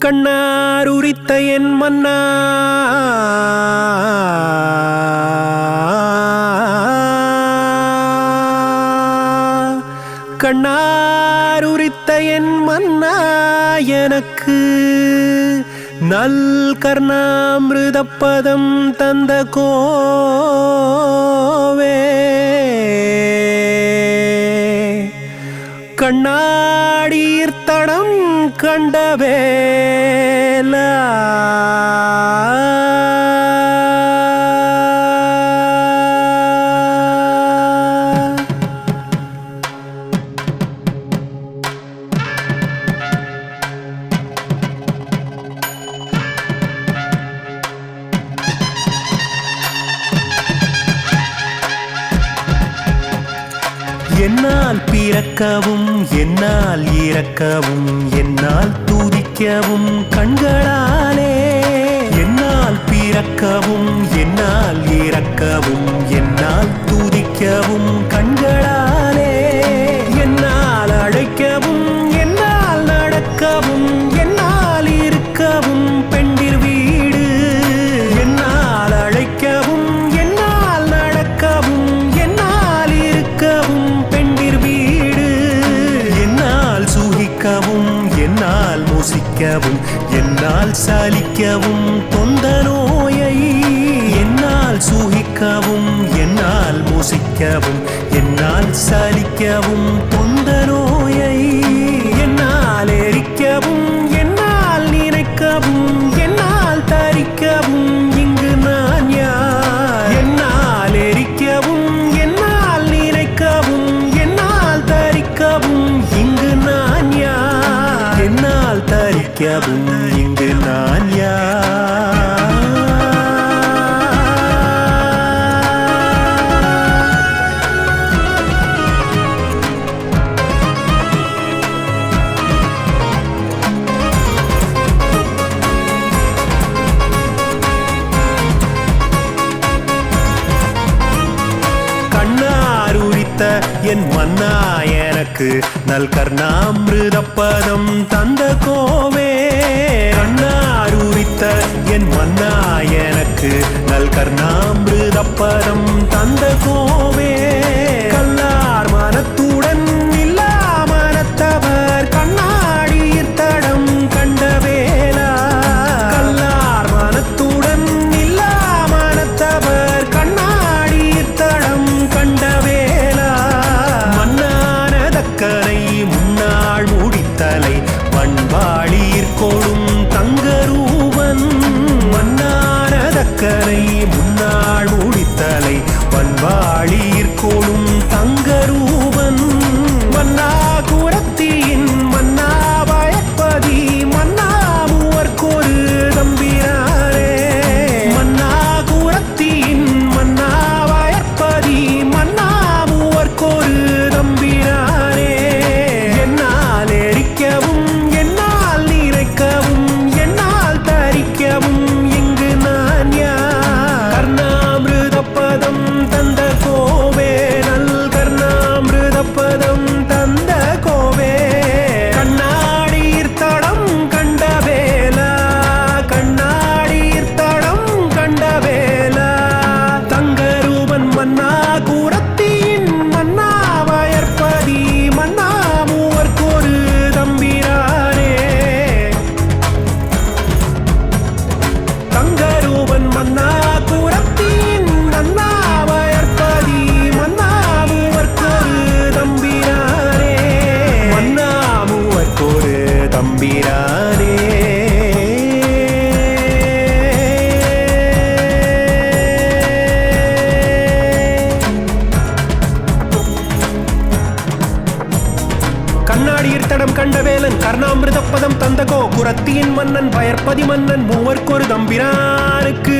கண்ணார் உரித்த என் மன்னா கண்ணார் உரித்த என் மன்னா எனக்கு நல் கர்ணாமிருதப்பதம் தந்த கோவே கண்ணாடியிர் தடம் கண்டவேலா என்னால் பிறக்கவும் என்னால் இறக்கவும் என்னால் துதிக்கவும் கண்களாலே என்னால் பிறக்கவும் என்னால் இறக்கவும் என்னால் துதிக்கவும் கண்களாலே என்னால் அழைக்கவும் என்னால் நடக்கவும் என்னால் இருக்கவும் பெண்டிர் வீடு என்னால் அழைக்கவும் என்னால் நடக்கவும் என்னால் இருக்கவும் என்னால் மூசிக்கவும் என்னால் சலிக்கவும் தொந்த நோயை என்னால் சூகிக்கவும் என்னால் மூசிக்கவும் என்னால் சலிக்கவும் தொந்த நோயை என்னால் எரிக்கவும் என்னால் நினைக்கவும் என்னால் தரிக்கவும் இங்கு நான் யார் என்னால் எரிக்கவும் என்னால் நினைக்கவும் என்னால் தரிக்கவும் இங்கு நான் யார் என்னால் தரிக்கவும் இங்கு நான் யார் கண்ணார் உரித்த என் மன்னா எனக்கு நல் கர்ணாமிருதப்பதம் தந்த கோவே கண்ணார் உரித்த என் மன்னா எனக்கு நல் கர்ணாமிருதப்பதம் தந்த கோவே கல்லார் மனத்துடன் இல்லா மனத்தவர் கண்ணாடியிர் தடம் கண்டவேலா கல்லார் மனத்துடன் இல்லா மனத்தவர் கண்ணாடியிர் தடம் கண்டவேலா மன்னானதக்கரை முன்னாள் முடித்தலை பண்பாளீர் கொடும் தங்கரூபன் மன்னானதக்கரை முன்னாள் முடித்தலை பண்பாளீர் கொடும் தங்கரூபன் மன்னா குரத்தியின் மன்னா பயப்பதி மன்னா மூவர்க்கொரு தம்பிரானே மன்னா குரத்தியின் மன்னா பயப்பதி மன்னா மூவர்க்கொரு தம்பிரானே என்னால் எரிக்கவும் என்னால் நிறைக்கவும் என்னால் தரிக்கவும் இங்கு நான் யார் கர்ணாமிருதப்பதம் தந்த கோவே நல் கர்ணாமிருதப்பதம் தந்த கோவே கண்ணாடியிர் தடம் கண்டவேலா கண்ணாடியிர் தடம் கண்டவேலா தங்கரூபன் மன்னா கூரத்தியின் மன்னா வயற்பதி மன்னா மூவர்க்கொரு தம்பிரானே தங்கரூபன் மன்னா கூரத்தியின் மன்னா வயற்பதி மன்னா மூவர்க்கொரு தம்பிரானே மன்னா மூவர்க்கொரு தம்பிரானே கண்ணாடியிர் தடம் கண்டவேலன் கர்ணாமிருதப்பதம் தந்தகோ குரத்தியின் மன்னன் பயற்பதி மன்னன் மூவர்க்கொரு தம்பிரானுக்கு